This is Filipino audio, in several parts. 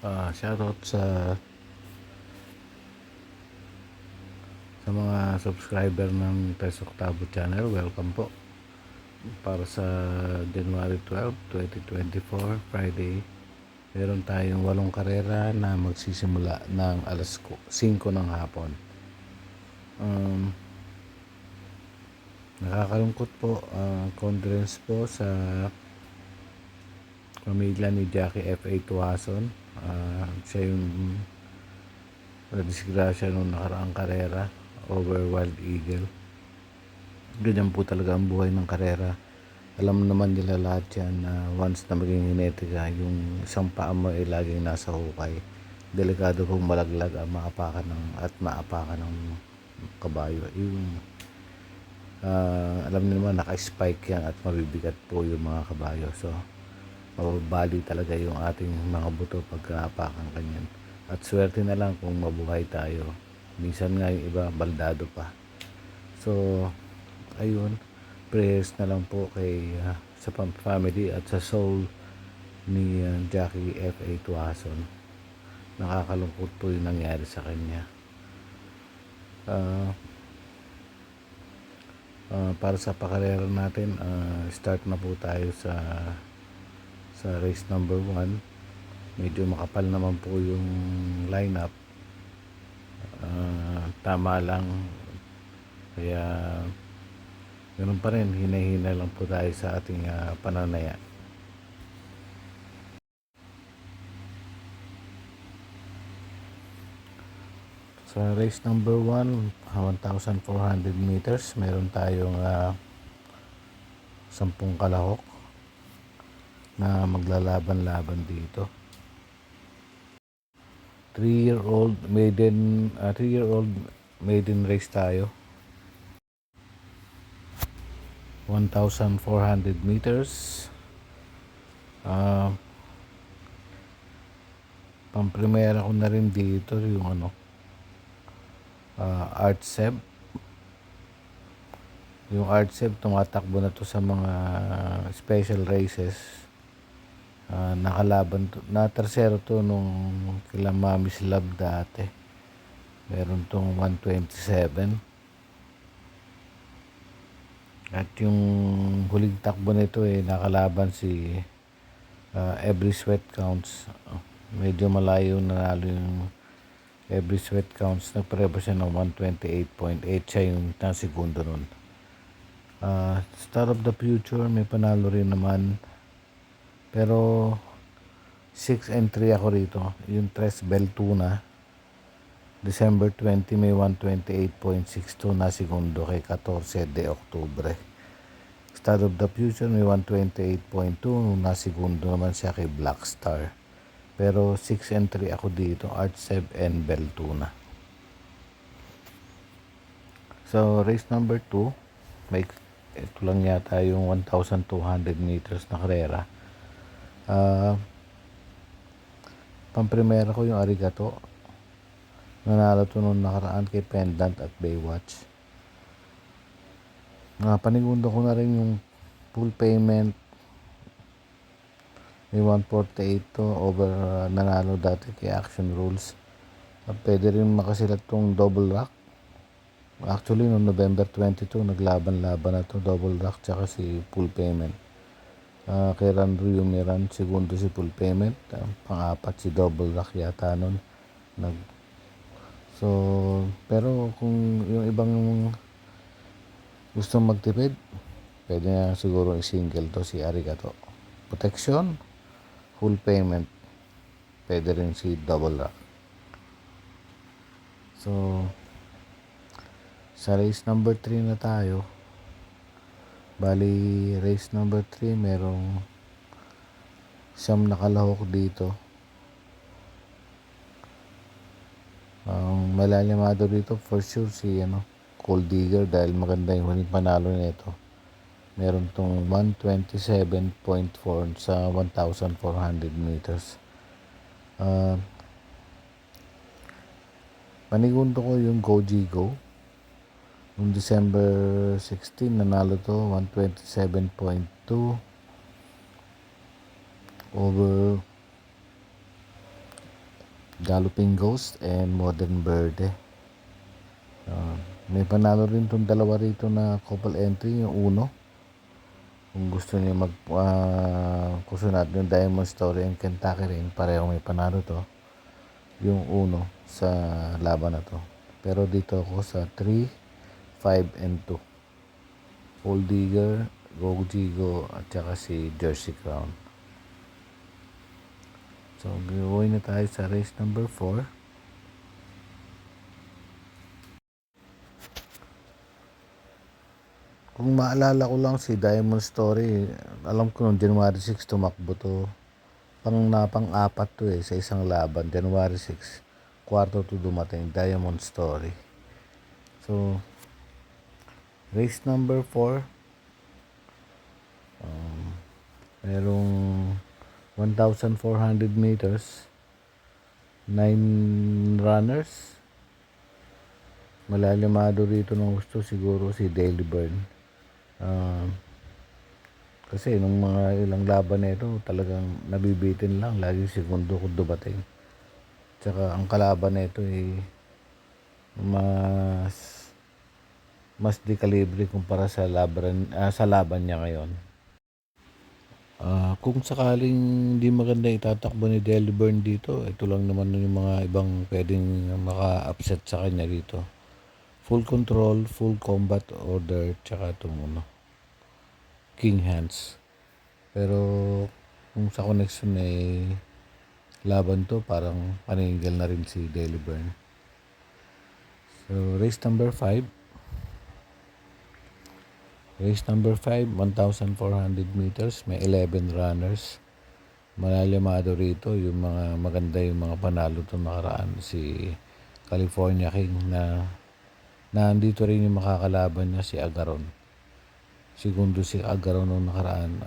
Shoutout sa mga subscriber ng Tres Octavo Channel. Welcome po para sa January 12, 2024, Friday. Meron tayong 8 karera na magsisimula ng alas 5 ng hapon. Nakakalungkot po, condolence po sa pamilya ni Jackie F.A. Tuason. Siya yung nadisgrasya nung nakaraang karera over Wild Eagle. Ganyan po talaga ang buhay ng karera. Alam naman nila lahat yan na once na maging hinetika, yung isang paa mo ay laging nasa hukay. Delikado pong malaglag at maapakan ng kabayo. Alam niyo naman, naka-spike yan at mabibigat po yung mga kabayo. So, mababali talaga yung ating mga buto pagka apakan kanyan. At swerte na lang kung mabuhay tayo. Minsan nga yung iba, baldado pa. So, ayun, prayers na lang po sa family at sa soul ni Jackie F.A. Tuason. Nakakalungkot po yung nangyari sa kanya. Para sa pakarera natin, start na po tayo sa race number 1. Medyo makapal naman po yung lineup. Tama lang, kaya ganoon pa rin, hinay-hinay lang po tayo sa ating pananaya. Sa race number 1, 1,400 meters, meron tayong 10 kalahok na maglalaban-laban dito. 3-year-old maiden race tayo. 1,400 meters. Pamprimera ko na rin dito yung Artseb. Yung Artseb, tumatakbo na to sa mga special races. Nakalaban to, na tersero to nung kila Mami's Love dati. Meron tong 127. At yung huling takbo nito nakalaban si Every Sweat Counts. Medyo malayo nanalo yung Every Sweat Counts. Nagpareba siya ng 128.8. Siya yung segundo nun. Star of the Future, may panalo rin naman. Pero 6-3 ako rito. Yung Tres Beltuna, December 20, may 128.62 na segundo kay 14 de Oktubre. Star of the Future, may 128.2 na segundo naman siya kay Black Star. Pero 6-3 ako dito, Artseb and Beltuna. So, race number 2, ito lang yata yung 1,200 meters na karera. Pamprimera ko yung Arigato. Nanalo to nung nakaraan kay Pendant at Baywatch. Panigundo ko na rin yung full payment. May 148 to over nanalo dati kay Action Rules. Pwede rin makasilat tong double rock. Actually, noong November 22, naglaban-laban na to, double rock tsaka si full payment. Kay Ran Ruyumiran, segundo si full payment. Pang-apat si double rock yata nun. Pero kung yung ibang gustong magtipid, pwede na siguro i-single to si Arigato. Protection, full payment, pwede rin si double rock. So, sa race number 3 na tayo. Bali, race number 3, merong siyam nakalahok dito. Malalimado dito for sure si Gold Digger dahil maganda yung huling panalo nito. Meron tong 127.4 sa 1,400 meters. Panigundo ko yung Goji Go. Noong December 16, nanalo to 127.2 over Galloping Ghost and Modern Verde. May panalo rin itong dalawa rito na couple entry, yung uno. Kung gusto niyo kusunat yung Diamond Story and Kentucky rin, pareho may panalo to. Yung uno sa laban na to. Pero dito ako sa 3, 5, and 2. Old Digger, Go Jigo, at saka si Jersey Crown. So, gawin na tayo sa race number 4. Kung maalala ko lang si Diamond Story, alam ko noong January 6 tumakbo to. Pang-apat to sa isang laban. January 6, kwarto to dumating, Diamond Story. So, race number 4. Merong 1,400 meters. 9 runners. Malalimado rito ng gusto siguro si Daily Burn. Kasi nung mga ilang laban na ito, talagang nabibitin lang. Lagi segundo kung dumating. Tsaka ang kalaban na ito mas di kalibre kumpara sa laban niya ngayon. Kung sakaling hindi maganda itatakbo ni Deliburn dito, ito lang naman yung mga ibang pwedeng maka-upset sa kanya dito. Full Control, Full Combat Order, tsaka itong King Hands. Pero kung sa connection laban to, parang paninggal na rin si Deliburn. So, race number 5. Race number 5, 1,400 meters, may 11 runners. Malalimado rito yung mga maganda yung mga panalo itong nakaraan. Si California King na nandito rin yung makakalaban niya, si Agaron. Segundo si Agaron nung nakaraan,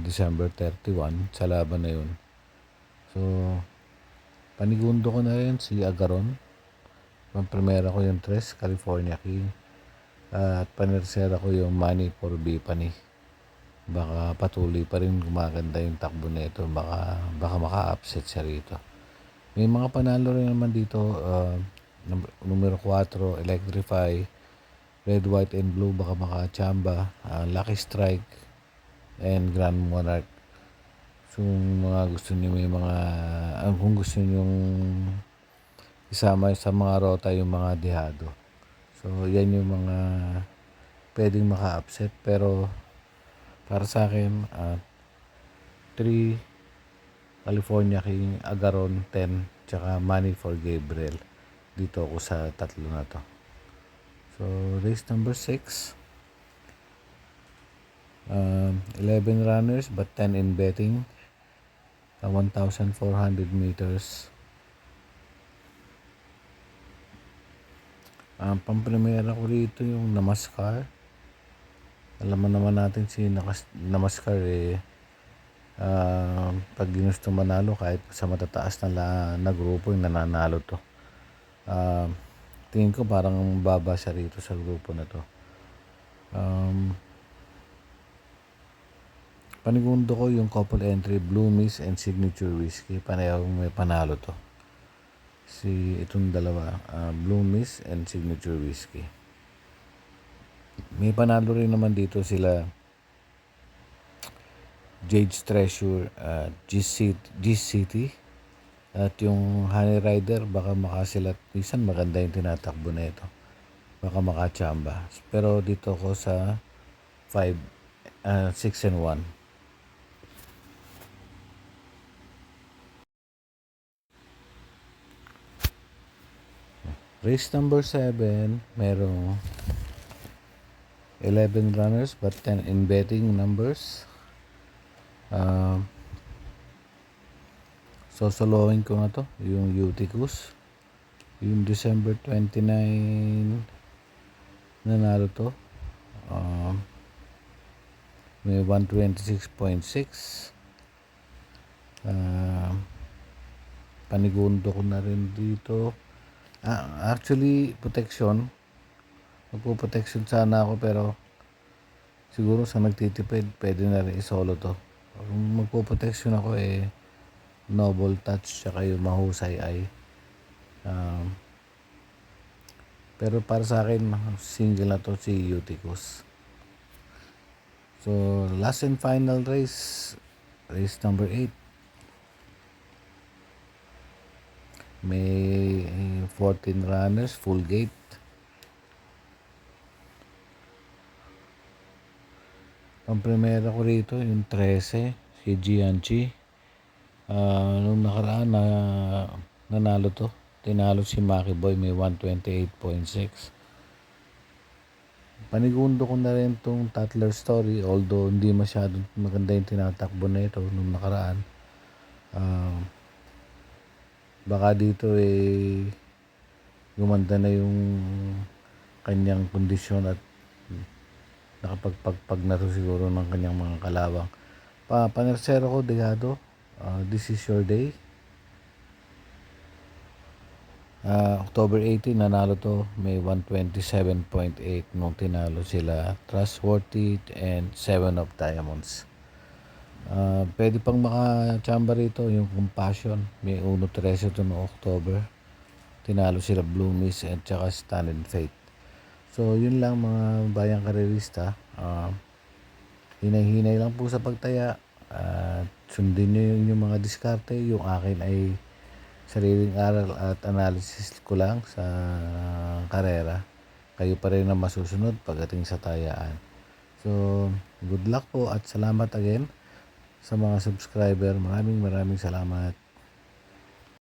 December 31 sa laban na yun. So, panigundo ko na rin si Agaron. Pampremera ko yung Tres, California King. At panersera ko yung Money for Bipani. Baka patuloy pa rin gumaganda yung takbo nito. Baka maka-upset siya rito. May mga panalo rin naman dito. Numero 4, Electrify, Red, White, and Blue, baka makachamba, Lucky Strike, and Grand Monarch. So, mga gusto niyo kung gusto niyo isama sa mga rota yung mga dihado. So, yan yung mga pwedeng maka-upset. Pero, para sa akin, 3, California King, Agaron, 10, tsaka Money for Gabriel. Dito ako sa tatlo na to. So, race number 6. 11 runners but 10 in betting. 1,400 meters. Pamprimera ko rito yung Namaskar. Alam naman natin si Namaskar pag ginusto manalo kahit sa matataas na grupo yung nananalo to. Tingin ko parang baba siya rito sa grupo na to. Panigundo ko yung couple entry, Blue Miss and Signature Whiskey. Pareho may panalo to. Itong dalawa, Blue Miss and Signature Whiskey. May panalo rin naman dito sila Jade's Treasure, G-City, at yung Honey Rider, baka makasilat. Minsan maganda yung tinatakbo na ito. Baka makachamba. Pero dito ko sa 5, 6, and 1. Race number 7, merong 11 runners but 10 in betting numbers. Sosolowin ko nga to, yung Uticus. Yung December 29 nanalo to. May 126.6. Panigundo ko na rin dito. Actually, protection. Magpo-protection sana ako pero siguro sa nagtitipid, pwede na rin isolo to. Kung magpo-protection ako Noble Touch tsaka yung Mahusay Eye. Um, pero para sa akin, single na to si Eutychus. So, last and final race number 8. May 14 runners, full gate. Ang primera ko rito, yung 13, si Gianchi. Nung nakaraan na nanalo to. Tinalo si Maki Boy, may 128.6. Panigundo ko na rin tong Tatler Story, although hindi masyadong maganda yung tinatakbo na ito nung nakaraan. Baka dito gumanda na yung kanyang kondisyon at nakapagpagpag na to siguro ng kanyang mga kalawang. Panersero ko, Degado, this is your day. October 18, nanalo to, may 127.8 nung tinalo sila. Trustworthy and 7 of Diamonds. Pwede pang makachamba rito yung Compassion. May 1.13 to noong October. Tinalo sila Blue Mist at saka Stand and Faith. So yun lang mga bayang karerista. Hinay-hinay lang po sa pagtaya. Sundin nyo yung inyong mga diskarte. Yung akin ay sariling aral at analysis ko lang sa karera. Kayo pa rin ang masusunod pagdating sa tayaan. So, good luck po at salamat again sa mga subscriber. Maraming salamat.